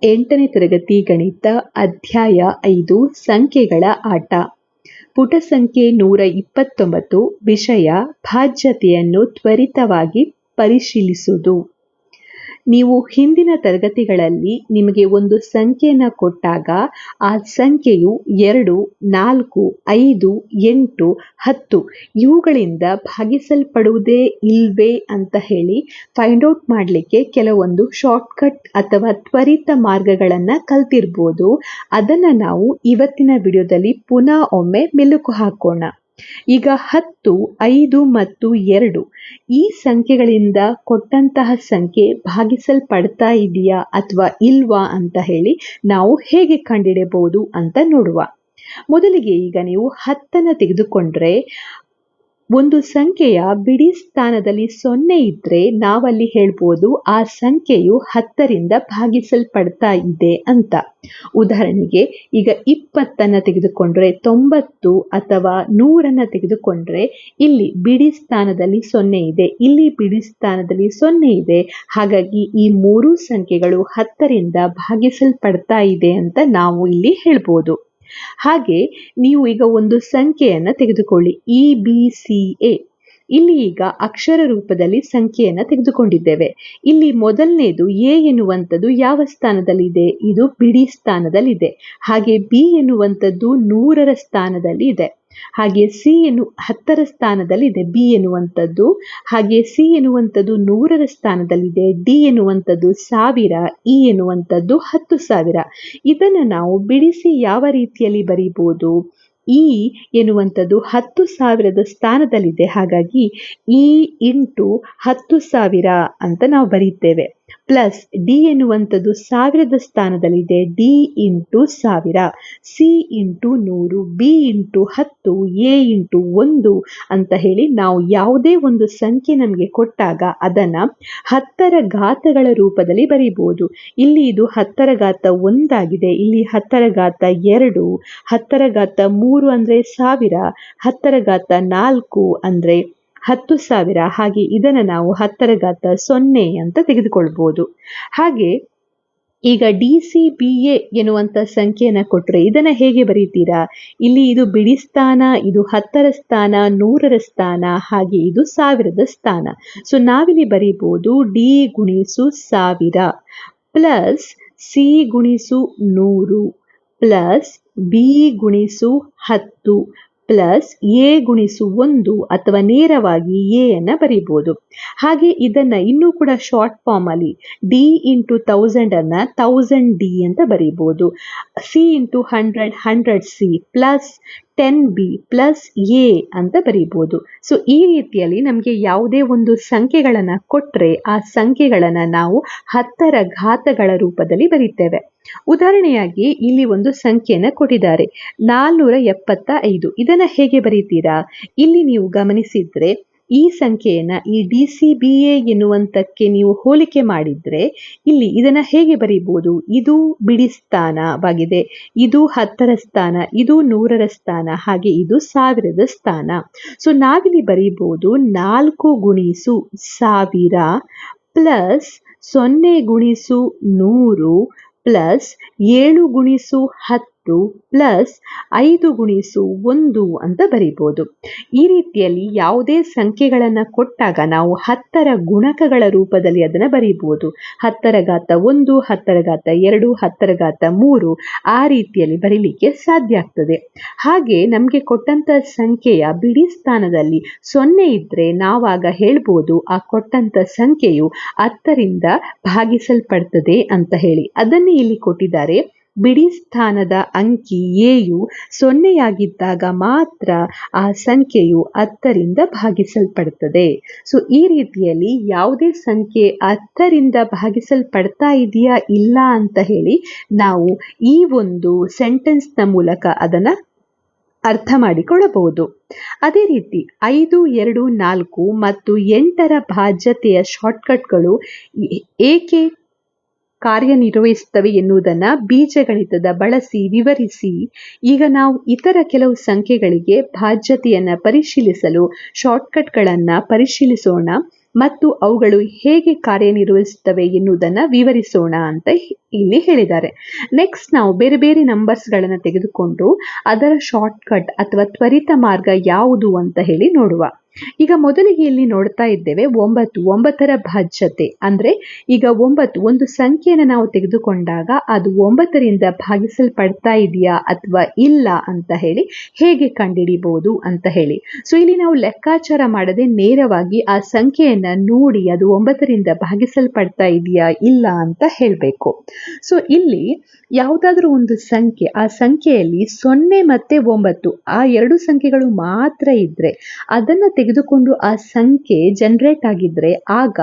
8ನೇ ತರಗತಿ ಗಣಿತ ಅಧ್ಯಾಯ 5 ಸಂಖ್ಯೆಗಳ ಆಟ. ಪುಟ ಸಂಖ್ಯೆ 129. ವಿಷಯ ಭಾಜ್ಯತೆಯನ್ನು ತ್ವರಿತವಾಗಿ ಪರಿಶೀಲಿಸುವುದು. ನೀವು ಹಿಂದಿನ ತರಗತಿಗಳಲ್ಲಿ ನಿಮಗೆ ಒಂದು ಸಂಖ್ಯೆಯನ್ನು ಕೊಟ್ಟಾಗ ಆ ಸಂಖ್ಯೆಯು 2, 4, 5, 8, 10 ಇವುಗಳಿಂದ ಭಾಗಿಸಲ್ಪಡುವುದೇ ಇಲ್ವೇ ಅಂತ ಹೇಳಿ ಫೈಂಡ್ ಔಟ್ ಮಾಡಲಿಕ್ಕೆ ಕೆಲವೊಂದು ಶಾರ್ಟ್ಕಟ್ ಅಥವಾ ತ್ವರಿತ ಮಾರ್ಗಗಳನ್ನು ಕಲ್ತಿರ್ಬೋದು. ಅದನ್ನು ನಾವು ಇವತ್ತಿನ ವಿಡಿಯೋದಲ್ಲಿ ಪುನಃ ಒಮ್ಮೆ ಮೆಲುಕು ಹಾಕೋಣ. ಈಗ 10, 5 ಮತ್ತು 2 ಈ ಸಂಖ್ಯೆಗಳಿಂದ ಕೊಟ್ಟಂತಹ ಸಂಖ್ಯೆ ಭಾಗಿಸಲ್ಪಡ್ತಾ ಇದೆಯಾ ಅಥವಾ ಇಲ್ವಾ ಅಂತ ಹೇಳಿ ನಾವು ಹೇಗೆ ಕಂಡುಹಿಡಿಯಬಹುದು ಅಂತ ನೋಡುವ. ಮೊದಲಿಗೆ ಈಗ ನೀವು 10 ತೆಗೆದುಕೊಂಡ್ರೆ ಒಂದು ಸಂಖ್ಯೆಯ ಬಿಡಿ ಸ್ಥಾನದಲ್ಲಿ 0 ಇದ್ರೆ ನಾವಲ್ಲಿ ಹೇಳ್ಬೋದು ಆ ಸಂಖ್ಯೆಯು 10ರಿಂದ ಭಾಗಿಸಲ್ಪಡ್ತಾ ಇದೆ ಅಂತ. ಉದಾಹರಣೆಗೆ ಈಗ 20 ತೆಗೆದುಕೊಂಡ್ರೆ 90 ಅಥವಾ 100 ತೆಗೆದುಕೊಂಡ್ರೆ ಇಲ್ಲಿ ಬಿಡಿ ಸ್ಥಾನದಲ್ಲಿ 0 ಇದೆ, ಇಲ್ಲಿ ಬಿಡಿ ಸ್ಥಾನದಲ್ಲಿ 0 ಇದೆ. ಹಾಗಾಗಿ ಈ ಮೂರು ಸಂಖ್ಯೆಗಳು 10ರಿಂದ ಭಾಗಿಸಲ್ಪಡ್ತಾ ಇದೆ ಅಂತ ನಾವು ಇಲ್ಲಿ ಹೇಳ್ಬೋದು. ಹಾಗೆ ನೀವು ಈಗ ಒಂದು ಸಂಖ್ಯೆಯನ್ನು ತೆಗೆದುಕೊಳ್ಳಿ, EBCA. ಇಲ್ಲಿ ಈಗ ಅಕ್ಷರ ರೂಪದಲ್ಲಿ ಸಂಖ್ಯೆಯನ್ನು ತೆಗೆದುಕೊಂಡಿದ್ದೇವೆ. ಇಲ್ಲಿ ಮೊದಲನೇದು A ಎನ್ನುವಂಥದ್ದು ಯಾವ ಸ್ಥಾನದಲ್ಲಿದೆ? ಇದು ಬಿಡಿ ಸ್ಥಾನದಲ್ಲಿದೆ. ಹಾಗೆ B ಎನ್ನುವಂಥದ್ದು 100ರ ಸ್ಥಾನದಲ್ಲಿ ಇದೆ. ಹಾಗೆ C 10ರ ಸ್ಥಾನದಲ್ಲಿದೆ B ಎನ್ನುವಂಥದ್ದು. ಹಾಗೆ C ಎನ್ನುವಂಥದ್ದು 100ರ ಸ್ಥಾನದಲ್ಲಿದೆ. D ಎನ್ನುವಂಥದ್ದು 1000, E ಎನ್ನುವಂಥದ್ದು 10,000. ಇದನ್ನು ನಾವು ಬಿಡಿಸಿ ಯಾವ ರೀತಿಯಲ್ಲಿ ಬರೀಬಹುದು? E ಎನ್ನುವಂಥದ್ದು 10,000ದ ಸ್ಥಾನದಲ್ಲಿದೆ. ಹಾಗಾಗಿ E ಇಂಟು 10,000 ಅಂತ ನಾವು ಬರೀತೇವೆ. ಪ್ಲಸ್ D ಎನ್ನುವಂಥದ್ದು 1000ದ ಸ್ಥಾನದಲ್ಲಿದೆ, D into 1000, C into 100, B into 10, A into 1 ಅಂತ ಹೇಳಿ ನಾವು ಯಾವುದೇ ಒಂದು ಸಂಖ್ಯೆ ನಮಗೆ ಕೊಟ್ಟಾಗ ಅದನ್ನು 10ರ ಘಾತಗಳ ರೂಪದಲ್ಲಿ ಬರೀಬಹುದು. ಇಲ್ಲಿ ಇದು 10ರ ಘಾತ 1 ಆಗಿದೆ, ಇಲ್ಲಿ 10ರ ಘಾತ 2, 10ರ ಘಾತ 3 ಅಂದರೆ 1000, 10ರ ಘಾತ 4 ಅಂದರೆ 10,000. ಹಾಗೆ ಇದನ್ನು ನಾವು 10ರ ಘಾತ 0 ಅಂತ ತೆಗೆದುಕೊಳ್ಬಹುದು. ಹಾಗೆ ಈಗ DCBA ಎನ್ನುವಂಥ ಸಂಖ್ಯೆಯನ್ನು ಕೊಟ್ಟರೆ ಇದನ್ನು ಹೇಗೆ ಬರೀತೀರಾ? ಇಲ್ಲಿ ಇದು ಬಿಡಿ ಸ್ಥಾನ, ಇದು 10ರ ಸ್ಥಾನ, 100ರ ಸ್ಥಾನ, ಹಾಗೆ ಇದು 1000ದ ಸ್ಥಾನ. ಸೊ ನಾವಿಲ್ಲಿ ಬರೀಬಹುದು D ಗುಣಿಸು 1000 ಪ್ಲಸ್ C ಗುಣಿಸು 100 ಪ್ಲಸ್ B ಗುಣಿಸು 10 ಪ್ಲಸ್ A ಗುಣಿಸು 1 ಅಥವಾ ನೇರವಾಗಿ A ಅನ್ನು ಬರೀಬಹುದು. ಹಾಗೆ ಇದನ್ನು ಇನ್ನೂ ಕೂಡ ಶಾರ್ಟ್ ಫಾರ್ಮ್ ಅಲ್ಲಿ D ಇಂಟು 1000 ಅನ್ನು 1000D ಅಂತ ಬರೀಬಹುದು. C into 100 100C plus 10B plus A ಅಂತ ಬರೀಬಹುದು. ಸೊ ಈ ರೀತಿಯಲ್ಲಿ ನಮಗೆ ಯಾವುದೇ ಒಂದು ಸಂಖ್ಯೆಗಳನ್ನು ಕೊಟ್ಟರೆ ಆ ಸಂಖ್ಯೆಗಳನ್ನು ನಾವು 10ರ ಘಾತಗಳ ರೂಪದಲ್ಲಿ ಬರೀತೇವೆ. ಉದಾಹರಣೆಯಾಗಿ ಇಲ್ಲಿ ಒಂದು ಸಂಖ್ಯೆಯನ್ನು ಕೊಟ್ಟಿದ್ದಾರೆ 475. ಇದನ್ನು ಹೇಗೆ ಬರೀತೀರಾ? ಇಲ್ಲಿ ನೀವು ಗಮನಿಸಿದ್ರೆ ಈ ಸಂಖ್ಯೆಯನ್ನು ಈ DCBA ಎನ್ನುವಂಥಕ್ಕೆ ನೀವು ಹೋಲಿಕೆ ಮಾಡಿದ್ರೆ ಇಲ್ಲಿ ಇದನ್ನು ಹೇಗೆ ಬರೀಬಹುದು? ಇದು ಬಿಡಿ ಸ್ಥಾನವಾಗಿದೆ, ಇದು 10ರ ಸ್ಥಾನ, ಇದು 100ರ ಸ್ಥಾನ, ಹಾಗೆ ಇದು 1000ದ ಸ್ಥಾನ. ಸೊ ನಾವಿಲ್ಲಿ ಬರೀಬಹುದು 4 ಗುಣಿಸು 1000 ಪ್ಲಸ್ 0 ಗುಣಿಸು 100 ಪ್ಲಸ್ 7 ಗುಣಿಸು 10 ಪ್ಲಸ್ 5 ಗುಣಿಸು 1 ಅಂತ ಬರೀಬಹುದು. ಈ ರೀತಿಯಲ್ಲಿ ಯಾವುದೇ ಸಂಖ್ಯೆಗಳನ್ನು ಕೊಟ್ಟಾಗ ನಾವು 10ರ ಗುಣಕಗಳ ರೂಪದಲ್ಲಿ ಅದನ್ನು ಬರೀಬಹುದು. 10ರ ಘಾತ 1, 10ರ ಘಾತ 2, 10ರ ಘಾತ 3 ಆ ರೀತಿಯಲ್ಲಿ ಬರೀಲಿಕ್ಕೆ ಸಾಧ್ಯ ಆಗ್ತದೆ. ಹಾಗೆ ನಮಗೆ ಕೊಟ್ಟಂತ ಸಂಖ್ಯೆಯ ಬಿಡಿ ಸ್ಥಾನದಲ್ಲಿ 0 ಇದ್ರೆ ನಾವಾಗ ಹೇಳ್ಬೋದು ಆ ಕೊಟ್ಟಂತ ಸಂಖ್ಯೆಯು 10ರಿಂದ ಭಾಗಿಸಲ್ಪಡ್ತದೆ ಅಂತ ಹೇಳಿ. ಅದನ್ನೇ ಇಲ್ಲಿ ಕೊಟ್ಟಿದ್ದಾರೆ. ಬಿಡಿ ಸ್ಥಾನದ ಅಂಕಿ Aಯು 0 ಆಗಿದ್ದಾಗ ಮಾತ್ರ ಆ ಸಂಖ್ಯೆಯು 10ರಿಂದ ಭಾಗಿಸಲ್ಪಡುತ್ತದೆ. ಸೊ ಈ ರೀತಿಯಲ್ಲಿ ಯಾವುದೇ ಸಂಖ್ಯೆ 10ರಿಂದ ಭಾಗಿಸಲ್ಪಡ್ತಾ ಇದೆಯಾ ಇಲ್ಲ ಅಂತ ಹೇಳಿ ನಾವು ಈ ಒಂದು ಸೆಂಟೆನ್ಸ್ನ ಮೂಲಕ ಅದನ್ನು ಅರ್ಥ ಮಾಡಿಕೊಳ್ಳಬಹುದು. ಅದೇ ರೀತಿ 5, 2, 4 ಮತ್ತು 8ರ ಭಾಜ್ಯತೆಯ ಶಾರ್ಟ್ಕಟ್ಗಳು ಏಕೆ ಕಾರ್ಯನಿರ್ವಹಿಸುತ್ತವೆ ಎನ್ನುವುದನ್ನು ಬೀಜಗಣಿತದ ಬಳಸಿ ವಿವರಿಸಿ. ಈಗ ನಾವು ಇತರ ಕೆಲವು ಸಂಖ್ಯೆಗಳಿಗೆ ಭಾಜ್ಯತೆಯನ್ನು ಪರಿಶೀಲಿಸಲು ಶಾರ್ಟ್ಕಟ್ಗಳನ್ನು ಪರಿಶೀಲಿಸೋಣ. ಮತ್ತು ಅವುಗಳು ಹೇಗೆ ಕಾರ್ಯನಿರ್ವಹಿಸುತ್ತವೆ ಎನ್ನುವುದನ್ನು ವಿವರಿಸೋಣ ಅಂತ ಇಲ್ಲಿ ಹೇಳಿದ್ದಾರೆ. ನೆಕ್ಸ್ಟ್ ನಾವು ಬೇರೆ ಬೇರೆ ನಂಬರ್ಸ್ಗಳನ್ನು ತೆಗೆದುಕೊಂಡು ಅದರ ಶಾರ್ಟ್ಕಟ್ ಅಥವಾ ತ್ವರಿತ ಮಾರ್ಗ ಯಾವುದು ಅಂತ ಹೇಳಿ ನೋಡುವ. ಈಗ ಮೊದಲಿಗೆ ಇಲ್ಲಿ ನೋಡ್ತಾ ಇದ್ದೇವೆ 9, 9ರ ಭಾಜ್ಯತೆ. ಅಂದ್ರೆ ಈಗ 9 ಒಂದು ಸಂಖ್ಯೆಯನ್ನು ನಾವು ತೆಗೆದುಕೊಂಡಾಗ ಅದು 9ರಿಂದ ಭಾಗಿಸಲ್ಪಡ್ತಾ ಇದೆಯಾ ಅಥವಾ ಇಲ್ಲ ಅಂತ ಹೇಗೆ ಕಂಡುಹಿಡಿಬಹುದು ಅಂತ ಹೇಳಿ. ಸೊ ಇಲ್ಲಿ ನಾವು ಲೆಕ್ಕಾಚಾರ ಮಾಡದೆ ನೇರವಾಗಿ ಆ ಸಂಖ್ಯೆಯನ್ನ ನೋಡಿ ಅದು 9ರಿಂದ ಭಾಗಿಸಲ್ಪಡ್ತಾ ಇದೆಯಾ ಇಲ್ಲ ಅಂತ ಹೇಳಬೇಕು. ಸೊ ಇಲ್ಲಿ ಯಾವುದಾದ್ರೂ ಒಂದು ಸಂಖ್ಯೆ, ಆ ಸಂಖ್ಯೆಯಲ್ಲಿ 0 ಮತ್ತೆ 9 ಆ ಎರಡು ಸಂಖ್ಯೆಗಳು ಮಾತ್ರ ಇದ್ರೆ ಅದನ್ನ ತೆಗೆದುಕೊಂಡು ಆ ಸಂಖ್ಯೆ ಜನರೇಟ್ ಆಗಿದ್ರೆ ಆಗ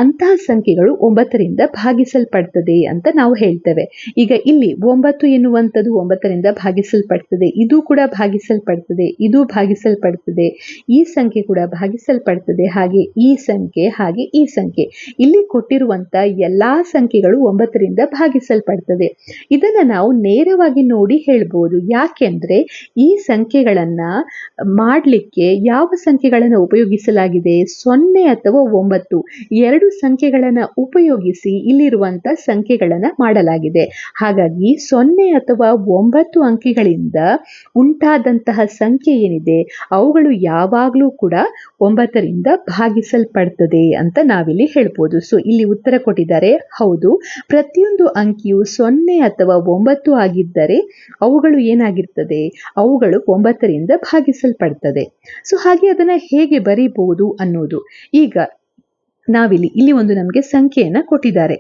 ಅಂತಹ ಸಂಖ್ಯೆಗಳು 9ರಿಂದ ಭಾಗಿಸಲ್ಪಡ್ತದೆ ಅಂತ ನಾವು ಹೇಳ್ತೇವೆ. ಈಗ ಇಲ್ಲಿ 9 ಎನ್ನುವಂಥದ್ದು 9ರಿಂದ ಭಾಗಿಸಲ್ಪಡ್ತದೆ, ಇದು ಕೂಡ ಭಾಗಿಸಲ್ಪಡ್ತದೆ, ಇದು ಭಾಗಿಸಲ್ಪಡ್ತದೆ, ಈ ಸಂಖ್ಯೆ ಕೂಡ ಭಾಗಿಸಲ್ಪಡ್ತದೆ, ಹಾಗೆ ಈ ಸಂಖ್ಯೆ, ಹಾಗೆ ಈ ಸಂಖ್ಯೆ, ಇಲ್ಲಿ ಕೊಟ್ಟಿರುವಂತ ಎಲ್ಲಾ ಸಂಖ್ಯೆಗಳು 9ರಿಂದ ಭಾಗಿಸಲ್ಪಡ್ತದೆ. ಇದನ್ನ ನಾವು ನೇರವಾಗಿ ನೋಡಿ ಹೇಳ್ಬೋದು. ಯಾಕೆಂದ್ರೆ ಈ ಸಂಖ್ಯೆಗಳನ್ನ ಮಾಡ್ಲಿಕ್ಕೆ ಯಾವ ಸಂಖ್ಯೆಗಳನ್ನು ಉಪಯೋಗಿಸಲಾಗಿದೆ, 0 ಅಥವಾ 9 ಎರಡು ಸಂಖ್ಯೆಗಳನ್ನ ಉಪಯೋಗಿಸಿ ಇಲ್ಲಿರುವಂತ ಸಂಖ್ಯೆಗಳನ್ನ ಮಾಡಲಾಗಿದೆ. ಹಾಗಾಗಿ 0 ಅಥವಾ 9 ಅಂಕಿಗಳಿಂದ ಉಂಟಾದಂತಹ ಸಂಖ್ಯೆ ಏನಿದೆ ಅವುಗಳು ಯಾವಾಗಲೂ ಕೂಡ 9ರಿಂದ ಭಾಗಿಸಲ್ಪಡ್ತದೆ ಅಂತ ನಾವಿಲ್ಲಿ ಹೇಳ್ಬೋದು. ಸೊ ಇಲ್ಲಿ ಉತ್ತರ ಕೊಟ್ಟಿದ್ದಾರೆ, ಹೌದು, ಪ್ರತಿಯೊಂದು ಅಂಕಿಯು 0 ಅಥವಾ 9 ಆಗಿದ್ದರೆ ಅವುಗಳು ಏನಾಗಿರ್ತದೆ, ಅವುಗಳು 9ರಿಂದ ಭಾಗಿಸಲ್ಪಡ್ತದೆ. ಸೊ ಹಾಗೆ ಅದನ್ನ ಹೇಗೆ ಬರೀಬಹುದು ಅನ್ನೋದು. ಈಗ ಇಲ್ಲಿ ಒಂದು ನಮಗೆ ಸಂಖ್ಯೆಯನ್ನ ಕೊಟ್ಟಿದ್ದಾರೆ.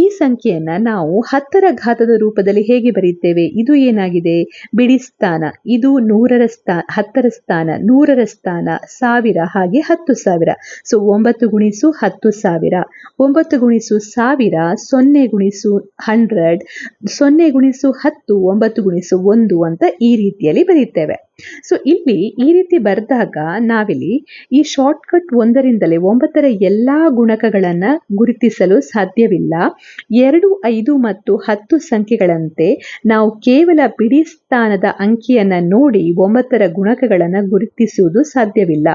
ಈ ಸಂಖ್ಯೆಯನ್ನ ನಾವು 10ರ ಘಾತದ ರೂಪದಲ್ಲಿ ಹೇಗೆ ಬರೀತೇವೆ, ಇದು ಏನಾಗಿದೆ ಬಿಡಿ ಸ್ಥಾನ, ಇದು 10ರ ಸ್ಥಾನ, 100ರ ಸ್ಥಾನ, 1000, ಹಾಗೆ 10,000. ಸೊ 9 ಗುಣಿಸು 10,000, 9 ಗುಣಿಸು 1000, 0 ಗುಣಿಸು 100, 0 ಗುಣಿಸು 10, 9 ಗುಣಿಸು 1 ಅಂತ ಈ ರೀತಿಯಲ್ಲಿ ಬರೀತೇವೆ. ಸೊ ಇಲ್ಲಿ ಈ ರೀತಿ ಬರೆದಾಗ ನಾವಿಲ್ಲಿ ಈ ಶಾರ್ಟ್ಕಟ್ 1ರಿಂದಲೇ 9ರ ಎಲ್ಲಾ ಗುಣಕಗಳನ್ನ ಗುರುತಿಸಲು ಸಾಧ್ಯವಿಲ್ಲ. 2, 5 ಮತ್ತು 10 ಸಂಖ್ಯೆಗಳಂತೆ ನಾವು ಕೇವಲ ಬಿಡಿ ಸ್ಥಾನದ ಅಂಕಿಯನ್ನ ನೋಡಿ 9ರ ಗುಣಕಗಳನ್ನ ಗುರುತಿಸುವುದು ಸಾಧ್ಯವಿಲ್ಲ.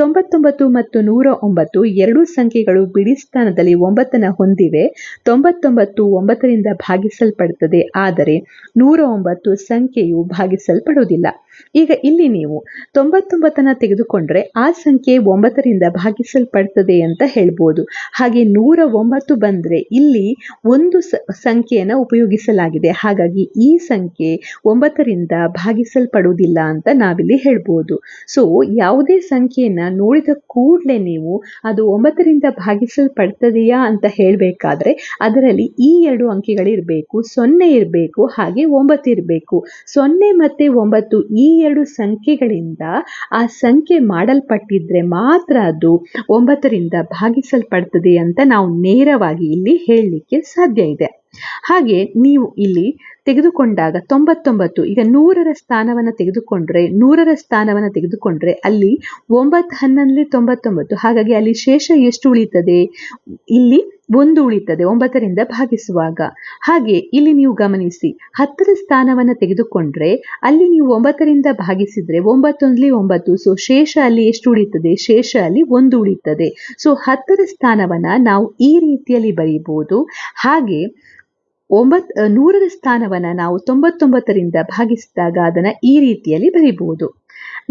99 ಮತ್ತು 109 ಎರಡು ಸಂಖ್ಯೆಗಳು ಬಿಡಿ ಸ್ಥಾನದಲ್ಲಿ 9ನ್ನ ಹೊಂದಿವೆ. 99 9ರಿಂದ ಭಾಗಿಸಲ್ಪಡುತ್ತದೆ, ಆದರೆ 109 ಸಂಖ್ಯೆಯು ಭಾಗಿಸಲ್ಪಡುವುದಿಲ್ಲ. ಈಗ ಇಲ್ಲಿ ನೀವು 99ನ್ನ ತೆಗೆದುಕೊಂಡ್ರೆ ಆ ಸಂಖ್ಯೆ 9ರಿಂದ ಭಾಗಿಸಲ್ಪಡ್ತದೆ ಅಂತ ಹೇಳ್ಬೋದು. ಹಾಗೆ 109 ಬಂದ್ರೆ ಇಲ್ಲಿ ಒಂದು ಸಂಖ್ಯೆಯನ್ನು ಉಪಯೋಗಿಸಲಾಗಿದೆ, ಹಾಗಾಗಿ ಈ ಸಂಖ್ಯೆ 9ರಿಂದ ಭಾಗಿಸಲ್ಪಡುವುದಿಲ್ಲ ಅಂತ ನಾವಿಲ್ಲಿ ಹೇಳ್ಬೋದು. ಸೊ ಯಾವುದೇ ಸಂಖ್ಯೆಯನ್ನ ನೋಡಿದ ಕೂಡಲೇ ನೀವು ಅದು 9ರಿಂದ ಭಾಗಿಸಲ್ಪಡ್ತದೆಯಾ ಅಂತ ಹೇಳಬೇಕಾದ್ರೆ ಅದರಲ್ಲಿ ಈ ಎರಡು ಅಂಕಿಗಳಿರಬೇಕು, 0 ಇರಬೇಕು, ಹಾಗೆ 9 ಇರಬೇಕು. 0 ಮತ್ತೆ 9 ಈ ಎರಡು ಸಂಖ್ಯೆಗಳಿಂದ ಆ ಸಂಖ್ಯೆ ಮಾಡಲ್ಪಟ್ಟಿದ್ರೆ ಮಾತ್ರ ಅದು 9ರಿಂದ ಭಾಗಿಸಲ್ಪಡ್ತದೆ ಅಂತ ನಾವು ನೇರವಾಗಿ ಇಲ್ಲಿ ಹೇಳಲಿಕ್ಕೆ ಸಾಧ್ಯ ಇದೆ. ಹಾಗೆ ನೀವು ಇಲ್ಲಿ ತೆಗೆದುಕೊಂಡಾಗ 99, ಈಗ 100ರ ಸ್ಥಾನವನ್ನು ತೆಗೆದುಕೊಂಡ್ರೆ ಅಲ್ಲಿ 9 11 99, ಹಾಗಾಗಿ ಅಲ್ಲಿ ಶೇಷ ಎಷ್ಟು ಉಳಿತದೆ, ಇಲ್ಲಿ 1 ಉಳಿತದೆ 9ರಿಂದ ಭಾಗಿಸುವಾಗ. ಹಾಗೆ ಇಲ್ಲಿ ನೀವು ಗಮನಿಸಿ 10ರ ಸ್ಥಾನವನ್ನು ತೆಗೆದುಕೊಂಡ್ರೆ ಅಲ್ಲಿ ನೀವು 9ರಿಂದ ಭಾಗಿಸಿದ್ರೆ 9 1 9, ಸೊ ಶೇಷ ಅಲ್ಲಿ ಎಷ್ಟು ಉಳಿತದೆ, ಶೇಷ ಅಲ್ಲಿ 1 ಉಳಿತದೆ. ಸೊ 10ರ ಸ್ಥಾನವನ್ನ ನಾವು ಈ ರೀತಿಯಲ್ಲಿ ಬರೀಬಹುದು. ಹಾಗೆ 100ರ ಸ್ಥಾನವನ್ನ ನಾವು 99ರಿಂದ ಭಾಗಿಸಿದಾಗ ಅದನ್ನ ಈ ರೀತಿಯಲ್ಲಿ ಬರೀಬಹುದು.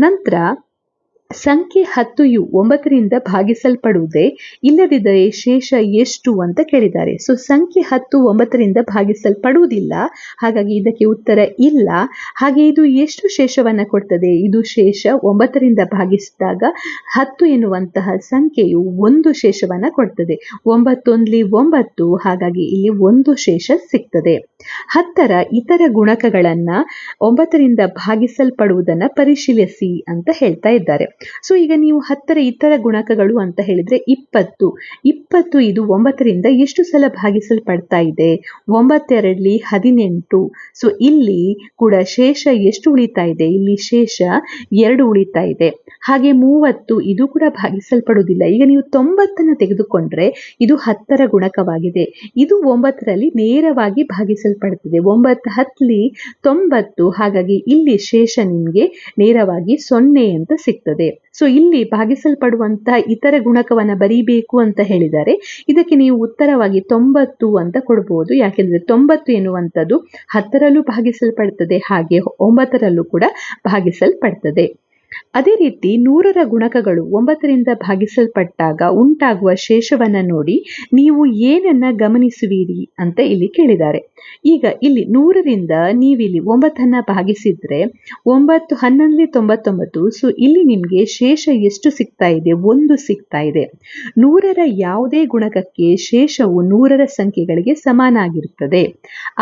ನಂತರ ಸಂಖ್ಯೆ 10ಯು 9ರಿಂದ ಭಾಗಿಸಲ್ಪಡುವುದೇ, ಇಲ್ಲದಿದ್ದರೆ ಶೇಷ ಎಷ್ಟು ಅಂತ ಕೇಳಿದ್ದಾರೆ. ಸೊ ಸಂಖ್ಯೆ 10 9ರಿಂದ ಭಾಗಿಸಲ್ಪಡುವುದಿಲ್ಲ, ಹಾಗಾಗಿ ಇದಕ್ಕೆ ಉತ್ತರ ಇಲ್ಲ. ಹಾಗೆ ಇದು ಎಷ್ಟು ಶೇಷವನ್ನ ಕೊಡ್ತದೆ, ಇದು ಶೇಷ 9ರಿಂದ ಭಾಗಿಸಿದಾಗ 10 ಎನ್ನುವಂತಹ ಸಂಖ್ಯೆಯು 1 ಶೇಷವನ್ನ ಕೊಡ್ತದೆ. 9 1 9, ಹಾಗಾಗಿ ಇಲ್ಲಿ 1 ಶೇಷ ಸಿಗ್ತದೆ. 10ರ ಇತರ ಗುಣಕಗಳನ್ನ 9ರಿಂದ ಭಾಗಿಸಲ್ಪಡುವುದನ್ನ ಪರಿಶೀಲಿಸಿ ಅಂತ ಹೇಳ್ತಾ ಇದ್ದಾರೆ. ಸೊ ಈಗ ನೀವು 10ರ ಇತರ ಗುಣಕಗಳು ಅಂತ ಹೇಳಿದ್ರೆ 20 ಇದು 9ರಿಂದ ಎಷ್ಟು ಸಲ ಭಾಗಿಸಲ್ಪಡ್ತಾ ಇದೆ, 9 2 18. ಸೊ ಇಲ್ಲಿ ಕೂಡ ಶೇಷ ಎಷ್ಟು ಉಳಿತಾ ಇದೆ, ಇಲ್ಲಿ ಶೇಷ 2 ಉಳಿತಾ ಇದೆ. ಹಾಗೆ 30 ಇದು ಕೂಡ ಭಾಗಿಸಲ್ಪಡುವುದಿಲ್ಲ. ಈಗ ನೀವು 90ನ್ನು ತೆಗೆದುಕೊಂಡ್ರೆ ಇದು 10ರ ಗುಣಕವಾಗಿದೆ, ಇದು 9ರಲ್ಲಿ ನೇರವಾಗಿ ಭಾಗಿಸಲ್ಪಡುತ್ತದೆ. ಭಾಗಿಸಲ್ಪಡ್ತದೆ. 9 ಹತ್ತಲಿ 90, ಹಾಗಾಗಿ ಇಲ್ಲಿ ಶೇಷ ನಿಮಗೆ ನೇರವಾಗಿ 0 ಅಂತ ಸಿಗ್ತದೆ. ಸೊ ಇಲ್ಲಿ ಭಾಗಿಸಲ್ಪಡುವಂತಹ ಇತರ ಗುಣಕವನ್ನು ಬರೀಬೇಕು ಅಂತ ಹೇಳಿದರೆ ಇದಕ್ಕೆ ನೀವು ಉತ್ತರವಾಗಿ 90 ಅಂತ ಕೊಡ್ಬೋದು. ಯಾಕೆಂದ್ರೆ 90 ಎನ್ನುವಂಥದ್ದು 10ರಲ್ಲೂ ಭಾಗಿಸಲ್ಪಡ್ತದೆ, ಹಾಗೆ 9ರಲ್ಲೂ ಕೂಡ ಭಾಗಿಸಲ್ಪಡ್ತದೆ. ಅದೇ ರೀತಿ 100ರ ಗುಣಕಗಳು 9ರಿಂದ ಭಾಗಿಸಲ್ಪಟ್ಟಾಗ ಉಂಟಾಗುವ ಶೇಷವನ್ನ ನೋಡಿ ನೀವು ಏನನ್ನ ಗಮನಿಸುವಿರಿ ಅಂತ ಇಲ್ಲಿ ಕೇಳಿದ್ದಾರೆ. ಈಗ ಇಲ್ಲಿ 100ರಿಂದ ನೀವಿಲ್ಲಿ 9ಅನ್ನ ಭಾಗಿಸಿದ್ರೆ 9 11 99. ಸೊ ಇಲ್ಲಿ ನಿಮಗೆ ಶೇಷ ಎಷ್ಟು ಸಿಗ್ತಾ ಇದೆ? 1 ಸಿಗ್ತಾ ಇದೆ. 100ರ ಯಾವುದೇ ಗುಣಕಕ್ಕೆ ಶೇಷವು 100ರ ಸಂಖ್ಯೆಗಳಿಗೆ ಸಮಾನಾಗಿರುತ್ತದೆ.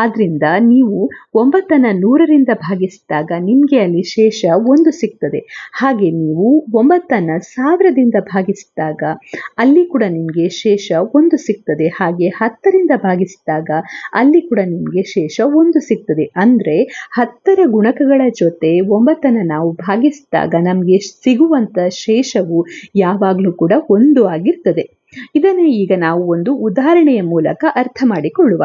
ಆದ್ರಿಂದ ನೀವು 9ಅನ್ನ 100ರಿಂದ ಭಾಗಿಸಿದಾಗ ನಿಮಗೆ ಅಲ್ಲಿ ಶೇಷ 1 ಸಿಗ್ತದೆ. ಹಾಗೆ ನೀವು 9ಅನ್ನ 1000ದಿಂದ ಭಾಗಿಸಿದಾಗ ಅಲ್ಲಿ ಕೂಡ ನಿಮಗೆ ಶೇಷ 1 ಸಿಗ್ತದೆ. ಹಾಗೆ 10ರಿಂದ ಭಾಗಿಸಿದಾಗ ಅಲ್ಲಿ ಕೂಡ ನಿಮಗೆ ಶೇಷ 1 ಸಿಗ್ತದೆ. ಅಂದ್ರೆ 10ರ ಗುಣಕಗಳ ಜೊತೆ 9ಅನ್ನ ನಾವು ಭಾಗಿಸಿದಾಗ ನಮಗೆ ಸಿಗುವಂತ ಶೇಷವು ಯಾವಾಗಲೂ ಕೂಡ 1 ಆಗಿರ್ತದೆ. ಇದನ್ನ ಈಗ ನಾವು ಒಂದು ಉದಾಹರಣೆಯ ಮೂಲಕ ಅರ್ಥ ಮಾಡಿಕೊಳ್ಳುವ.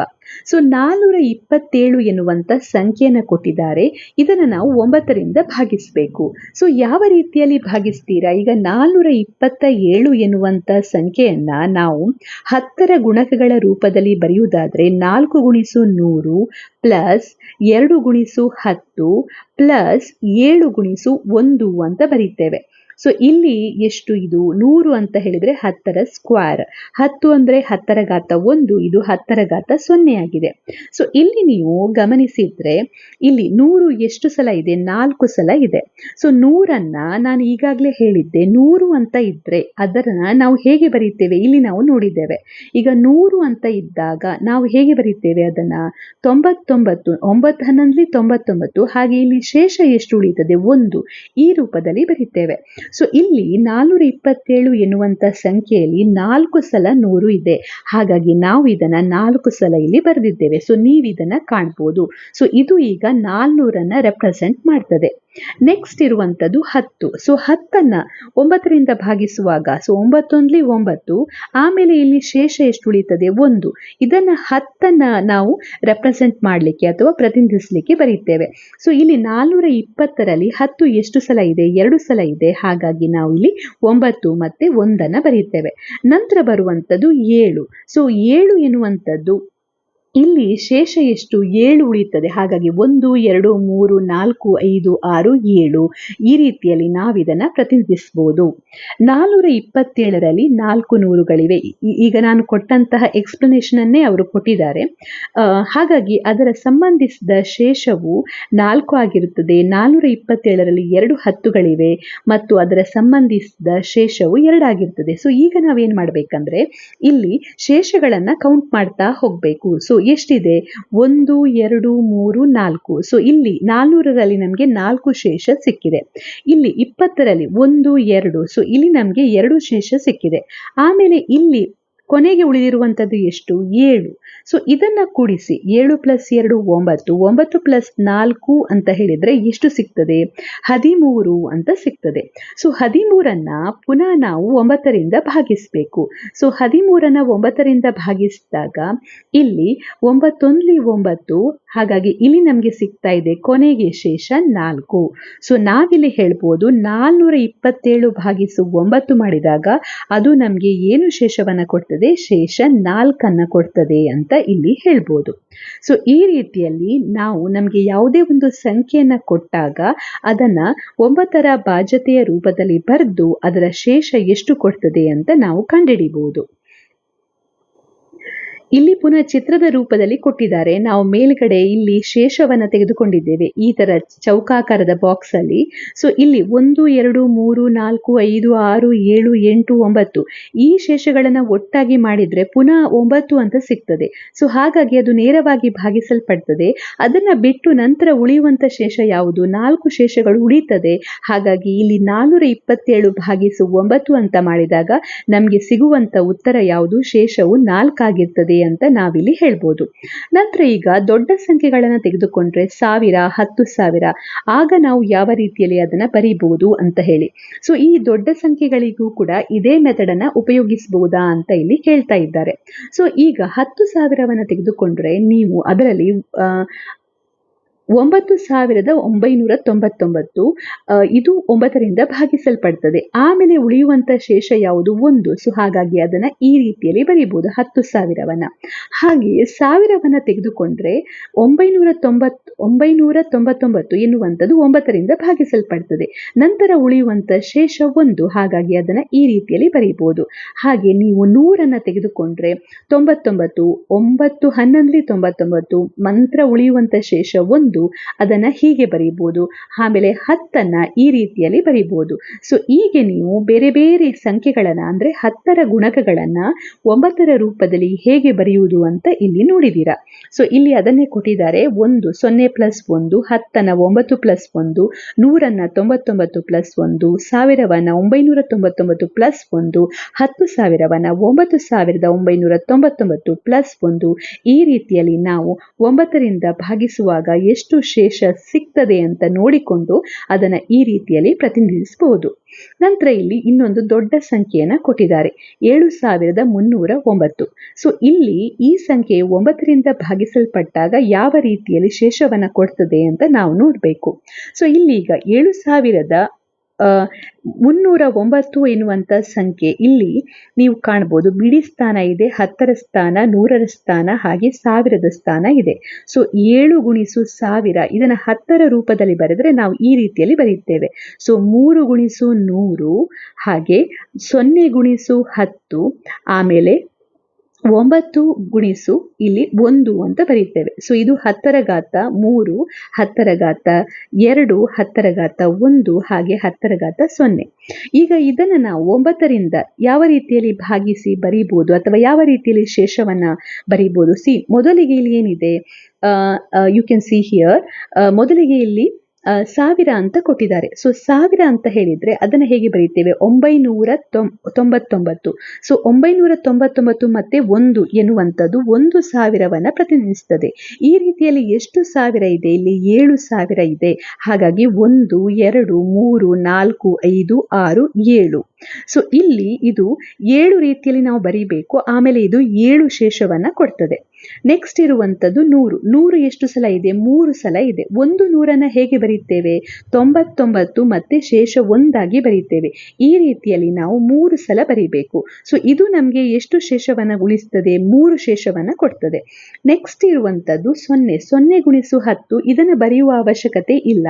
ಸೊ 427 ಎನ್ನುವಂತ ಸಂಖ್ಯೆಯನ್ನು ಕೊಟ್ಟಿದ್ದಾರೆ. ಇದನ್ನು ನಾವು 9ರಿಂದ ಭಾಗಿಸಬೇಕು. ಸೊ ಯಾವ ರೀತಿಯಲ್ಲಿ ಭಾಗಿಸ್ತೀರಾ? ಈಗ 427 ಎನ್ನುವಂತ ಸಂಖ್ಯೆಯನ್ನ ನಾವು 10ರ ಗುಣಕಗಳ ರೂಪದಲ್ಲಿ ಬರೆಯುವುದಾದ್ರೆ 4 × 100 ಪ್ಲಸ್ 2 × 10 ಪ್ಲಸ್ 7 × 1 ಅಂತ ಬರೀತೇವೆ. ಸೊ ಇಲ್ಲಿ ಎಷ್ಟು? ಇದು 100 ಅಂತ ಹೇಳಿದ್ರೆ 10ರ ಸ್ಕ್ವೇರ್. 10 ಅಂದ್ರೆ 10ರ ಘಾತ 1, ಇದು 10ರ ಘಾತ 0 ಆಗಿದೆ. ಸೊ ಇಲ್ಲಿ ನೀವು ಗಮನಿಸಿದ್ರೆ ಇಲ್ಲಿ 100 ಎಷ್ಟು ಸಲ ಇದೆ? 4 ಸಲ ಇದೆ. ಸೊ 100ಅನ್ನ ನಾನು ಈಗಾಗಲೇ ಹೇಳಿದ್ದೆ 100 ಅಂತ ಇದ್ರೆ ಅದನ್ನ ನಾವು ಹೇಗೆ ಬರೀತೇವೆ? ಇಲ್ಲಿ ನಾವು ನೋಡಿದ್ದೇವೆ. ಈಗ 100 ಅಂತ ಇದ್ದಾಗ ನಾವು ಹೇಗೆ ಬರೀತೇವೆ ಅದನ್ನ? 99, 9 11 99. ಹಾಗೆ ಇಲ್ಲಿ ಶೇಷ ಎಷ್ಟು ಉಳಿತದೆ? 1. ಈ ರೂಪದಲ್ಲಿ ಬರೀತೇವೆ. ಸೊ ಇಲ್ಲಿ 427 ಎನ್ನುವಂತ ಸಂಖ್ಯೆಯಲ್ಲಿ 4 ಸಲ 100 ಇದೆ. ಹಾಗಾಗಿ ನಾವು ಇದನ್ನ 4 ಸಲ ಇಲ್ಲಿ ಬರೆದಿದ್ದೇವೆ. ಸೊ ನೀವು ಇದನ್ನ ಕಾಣ್ಬೋದು. ಸೊ ಇದು ಈಗ 400ಅನ್ನ ರೆಪ್ರೆಸೆಂಟ್ ಮಾಡ್ತದೆ. ನೆಕ್ಸ್ಟ್ ಇರುವಂತದ್ದು 10. ಸೊ 10ಅನ್ನ 9ರಿಂದ ಭಾಗಿಸುವಾಗ ಸೊ 9 1 9, ಆಮೇಲೆ ಇಲ್ಲಿ ಶೇಷ ಎಷ್ಟು ಉಳಿತದೆ? 1. ಇದನ್ನ 10ಅನ್ನ ನಾವು ರೆಪ್ರೆಸೆಂಟ್ ಮಾಡಲಿಕ್ಕೆ ಅಥವಾ ಪ್ರತಿನಿಧಿಸಲಿಕ್ಕೆ ಬರೀತೇವೆ. ಸೊ ಇಲ್ಲಿ 420ರಲ್ಲಿ 10 ಎಷ್ಟು ಸಲ ಇದೆ? 2 ಸಲ ಇದೆ. ಹಾಗಾಗಿ ನಾವು ಇಲ್ಲಿ 9 ಮತ್ತೆ 1ಅನ್ನ ಬರೀತೇವೆ. ನಂತರ ಬರುವಂತದ್ದು 7. ಸೊ 7 ಎನ್ನುವಂಥದ್ದು ಇಲ್ಲಿ ಶೇಷ ಎಷ್ಟು? 7 ಉಳಿತದೆ. ಹಾಗಾಗಿ 1 2 3 4 5 6 7 ಈ ರೀತಿಯಲ್ಲಿ ನಾವಿದನ್ನ ಪ್ರತಿನಿಧಿಸಬಹುದು. 427ರಲ್ಲಿ 4 ನೂರುಗಳಿವೆ. ಈಗ ನಾನು ಕೊಟ್ಟಂತಹ ಎಕ್ಸ್ಪ್ಲನೇಷನ್ ಅನ್ನೇ ಅವರು ಕೊಟ್ಟಿದ್ದಾರೆ. ಹಾಗಾಗಿ ಅದರ ಸಂಬಂಧಿಸಿದ ಶೇಷವು 4 ಆಗಿರುತ್ತದೆ. 427ರಲ್ಲಿ 2 10ಗಳಿವೆ ಮತ್ತು ಅದರ ಸಂಬಂಧಿಸಿದ ಶೇಷವು 2 ಆಗಿರ್ತದೆ. ಸೊ ಈಗ ನಾವೇನ್ ಮಾಡ್ಬೇಕಂದ್ರೆ ಇಲ್ಲಿ ಶೇಷಗಳನ್ನ ಕೌಂಟ್ ಮಾಡ್ತಾ ಹೋಗ್ಬೇಕು. ಸೊ ಎಷ್ಟಿದೆ? 1 2 3 4. ಸೊ ಇಲ್ಲಿ 400ರಲ್ಲಿ ನಮಗೆ 4 ಶೇಷ ಸಿಕ್ಕಿದೆ. ಇಲ್ಲಿ 20ರಲ್ಲಿ 1 2. ಸೊ ಇಲ್ಲಿ ನಮಗೆ 2 ಶೇಷ ಸಿಕ್ಕಿದೆ. ಆಮೇಲೆ ಇಲ್ಲಿ ಕೊನೆಗೆ ಉಳಿದಿರುವಂಥದ್ದು ಎಷ್ಟು? 7. ಸೊ ಇದನ್ನ ಕೂಡಿಸಿ 7 + 2 9, 9 + 4 ಅಂತ ಹೇಳಿದ್ರೆ ಎಷ್ಟು ಸಿಗ್ತದೆ? 13 ಅಂತ ಸಿಗ್ತದೆ. ಸೊ 13ಅನ್ನ ಪುನಃ ನಾವು 9ರಿಂದ ಭಾಗಿಸಬೇಕು. ಸೊ 13ಅನ್ನ 9ರಿಂದ ಭಾಗಿಸಿದಾಗ ಇಲ್ಲಿ 9 1 9, ಹಾಗಾಗಿ ಇಲ್ಲಿ ನಮಗೆ ಸಿಗ್ತಾ ಇದೆ ಕೊನೆಗೆ ಶೇಷ 4. ಸೊ ನಾವಿಲ್ಲಿ ಹೇಳ್ಬೋದು 427 ಭಾಗಿಸು 9 ಮಾಡಿದಾಗ ಅದು ನಮಗೆ ಏನು ಶೇಷವನ್ನ ಕೊಡ್ತದೆ? ಶೇಷ 4ಅನ್ನ ಕೊಡ್ತದೆ ಅಂತ ಇಲ್ಲಿ ಹೇಳ್ಬೋದು. ಸೊ ಈ ರೀತಿಯಲ್ಲಿ ನಾವು ನಮಗೆ ಯಾವುದೇ ಒಂದು ಸಂಖ್ಯೆಯನ್ನ ಕೊಟ್ಟಾಗ ಅದನ್ನ 9ರ ಭಾಜ್ಯತೆಯ ರೂಪದಲ್ಲಿ ಬರೆದು ಅದರ ಶೇಷ ಎಷ್ಟು ಕೊಡ್ತದೆ ಅಂತ ನಾವು ಕಂಡುಹಿಡಿಬಹುದು. ಇಲ್ಲಿ ಪುನಃ ಚಿತ್ರದ ರೂಪದಲ್ಲಿ ಕೊಟ್ಟಿದ್ದಾರೆ. ನಾವು ಮೇಲ್ಗಡೆ ಇಲ್ಲಿ ಶೇಷವನ್ನ ತೆಗೆದುಕೊಂಡಿದ್ದೇವೆ ಈ ತರ ಚೌಕಾಕಾರದ ಬಾಕ್ಸ್ ಅಲ್ಲಿ. ಸೊ ಇಲ್ಲಿ 1 2 3 4 5 6 7 8 9 ಈ ಶೇಷಗಳನ್ನ ಒಟ್ಟಾಗಿ ಮಾಡಿದ್ರೆ ಪುನಃ 9 ಅಂತ ಸಿಗ್ತದೆ. ಸೊ ಹಾಗಾಗಿ ಅದು ನೇರವಾಗಿ ಭಾಗಿಸಲ್ಪಡ್ತದೆ. ಅದನ್ನ ಬಿಟ್ಟು ನಂತರ ಉಳಿಯುವಂತ ಶೇಷ ಯಾವುದು? 4 ಶೇಷಗಳು ಉಳಿತದೆ. ಹಾಗಾಗಿ ಇಲ್ಲಿ 427 ಭಾಗಿಸು 9 ಅಂತ ಮಾಡಿದಾಗ ನಮ್ಗೆ ಸಿಗುವಂತ ಉತ್ತರ ಯಾವುದು? ಶೇಷವು 4 ಆಗಿರ್ತದೆ ಅಂತ ನಾವಿಲ್ಲಿ ಹೇಳ್ಬೋದು. ನಂತರ ಈಗ ದೊಡ್ಡ ಸಂಖ್ಯೆಗಳನ್ನು ತೆಗೆದುಕೊಂಡ್ರೆ 1000, 10,000, ಆಗ ನಾವು ಯಾವ ರೀತಿಯಲ್ಲಿ ಅದನ್ನ ಬರೀಬಹುದು ಅಂತ ಹೇಳಿ. ಸೊ ಈ ದೊಡ್ಡ ಸಂಖ್ಯೆಗಳಿಗೂ ಕೂಡ ಇದೇ ಮೆಥಡ್ ಅನ್ನ ಉಪಯೋಗಿಸಬಹುದಾ ಅಂತ ಇಲ್ಲಿ ಕೇಳ್ತಾ ಇದ್ದಾರೆ. ಸೊ ಈಗ 10,000 ತೆಗೆದುಕೊಂಡ್ರೆ ನೀವು ಅದರಲ್ಲಿ 9,999 ಇದು 9ರಿಂದ ಭಾಗಿಸಲ್ಪಡ್ತದೆ. ಆಮೇಲೆ ಉಳಿಯುವಂತ ಶೇಷ ಯಾವುದು? 1. ಸೊ ಹಾಗಾಗಿ ಅದನ್ನ ಈ ರೀತಿಯಲ್ಲಿ ಬರೀಬಹುದು 10,000. ಹಾಗೆ 1000 ತೆಗೆದುಕೊಂಡ್ರೆ 999 ಎನ್ನುವಂಥದ್ದು 9ರಿಂದ ಭಾಗಿಸಲ್ಪಡ್ತದೆ. ನಂತರ ಉಳಿಯುವಂತ ಶೇಷ 1, ಹಾಗಾಗಿ ಅದನ್ನ ಈ ರೀತಿಯಲ್ಲಿ ಬರೀಬಹುದು. ಹಾಗೆ ನೀವು 100 ತೆಗೆದುಕೊಂಡ್ರೆ 99, 9 11 99, ನಂತರ ಉಳಿಯುವಂತ ಶೇಷ 1, ಅದನ್ನ ಹೀಗೆ ಬರೀಬಹುದು. ಆಮೇಲೆ 10 ಈ ರೀತಿಯಲ್ಲಿ ಬರೀಬಹುದು. ಸೊ ಹೀಗೆ ನೀವು ಬೇರೆ ಬೇರೆ ಸಂಖ್ಯೆಗಳನ್ನ ಅಂದ್ರೆ 10ರ ಗುಣಕಗಳನ್ನ 9ರ ರೂಪದಲ್ಲಿ ಹೇಗೆ ಬರೆಯುವುದು ಅಂತ ಇಲ್ಲಿ ನೋಡಿದೀರಾ. ಸೊ ಇಲ್ಲಿ ಅದನ್ನೇ ಕೊಟ್ಟಿದ್ದಾರೆ. 1 0 plus 1, 10ನ 9 plus 1, 100ನ 99 plus 1, 1000ನ 999 plus 1, 10,000ನ 9,999 plus 1. ಈ ರೀತಿಯಲ್ಲಿ ನಾವು 9ರಿಂದ ಭಾಗಿಸುವಾಗ ಎಷ್ಟು ಶೇಷ ಸಿಗ್ತದೆ ಅಂತ ನೋಡಿಕೊಂಡು ಅದನ್ನ ಈ ರೀತಿಯಲ್ಲಿ ಪ್ರತಿನಿಧಿಸಬಹುದು. ನಂತರ ಇಲ್ಲಿ ಇನ್ನೊಂದು ದೊಡ್ಡ ಸಂಖ್ಯೆಯನ್ನ ಕೊಟ್ಟಿದ್ದಾರೆ, 7,309. ಸೊ ಇಲ್ಲಿ ಈ ಸಂಖ್ಯೆ 9ರಿಂದ ಭಾಗಿಸಲ್ಪಟ್ಟಾಗ ಯಾವ ರೀತಿಯಲ್ಲಿ ಶೇಷವನ್ನ ಕೊಡ್ತದೆ ಅಂತ ನಾವು ನೋಡ್ಬೇಕು. ಸೊ ಇಲ್ಲಿ ಈಗ 7,309 ಎನ್ನುವಂತ ಸಂಖ್ಯೆ ಇಲ್ಲಿ ನೀವು ಕಾಣಬಹುದು. ಬಿಡಿ ಸ್ಥಾನ ಇದೆ, 10ರ ಸ್ಥಾನ, 100ರ ಸ್ಥಾನ, ಹಾಗೆ 1000ದ ಸ್ಥಾನ ಇದೆ. ಸೊ 7 ಗುಣಿಸು 1000 ಇದನ್ನ 10ರ ರೂಪದಲ್ಲಿ ಬರೆದ್ರೆ ನಾವು ಈ ರೀತಿಯಲ್ಲಿ ಬರೀತೇವೆ. ಸೊ 3 ಗುಣಿಸು 100, ಹಾಗೆ 0 ಗುಣಿಸು 10, ಆಮೇಲೆ 9 ಗುಣಿಸು ಇಲ್ಲಿ 1 ಅಂತ ಬರೀತೇವೆ. ಸೊ ಇದು 10ರ ಘಾತ 3, 10ರ ಘಾತ 2, 10ರ ಘಾತ 1, ಹಾಗೆ 10ರ ಘಾತ 0. ಈಗ ಇದನ್ನ ನಾವು 9ರಿಂದ ಯಾವ ರೀತಿಯಲ್ಲಿ ಭಾಗಿಸಿ ಬರೀಬಹುದು ಅಥವಾ ಯಾವ ರೀತಿಯಲ್ಲಿ ಶೇಷವನ್ನ ಬರೀಬಹುದು? ಮೊದಲಿಗೆ ಇಲ್ಲಿ ಏನಿದೆ, ಯು ಕ್ಯಾನ್ ಸಿ ಹಿಯರ್, ಮೊದಲಿಗೆ ಇಲ್ಲಿ 1000 ಅಂತ ಕೊಟ್ಟಿದ್ದಾರೆ. ಸೊ 1000 ಅಂತ ಹೇಳಿದ್ರೆ ಅದನ್ನ ಹೇಗೆ ಬರೀತೇವೆ? 999. ಸೊ 999 ಮತ್ತೆ 1 ಎನ್ನುವಂಥದ್ದು 1,000ವನ್ನ ಪ್ರತಿನಿಧಿಸುತ್ತದೆ. ಈ ರೀತಿಯಲ್ಲಿ ಎಷ್ಟು 1000 ಇದೆ? ಇಲ್ಲಿ 7,000 ಇದೆ. ಹಾಗಾಗಿ 1 2 3 4 5 6 7. ಸೊ ಇಲ್ಲಿ ಇದು 7 ರೀತಿಯಲ್ಲಿ ನಾವು ಬರೀಬೇಕು. ಆಮೇಲೆ ಇದು 7 ಶೇಷವನ್ನ ಕೊಡ್ತದೆ. ನೆಕ್ಸ್ಟ್ ಇರುವಂತದ್ದು 100 ಎಷ್ಟು ಸಲ ಇದೆ? 3 ಸಲ ಇದೆ. 100ನ್ನ ಹೇಗೆ ಬರೀತೇವೆ? 99 ಮತ್ತೆ ಶೇಷ 1 ಆಗಿ ಬರೀತೇವೆ. ಈ ರೀತಿಯಲ್ಲಿ ನಾವು 3 ಸಲ ಬರೀಬೇಕು. ಸೊ ಇದು ನಮಗೆ ಎಷ್ಟು ಶೇಷವನ್ನ ಉಳಿಸ್ತದೆ? 3 ಶೇಷವನ್ನ ಕೊಡ್ತದೆ. ನೆಕ್ಸ್ಟ್ ಇರುವಂತದ್ದು 0 ಗುಣಿಸು 10, ಇದನ್ನ ಬರೆಯುವ ಅವಶ್ಯಕತೆ ಇಲ್ಲ.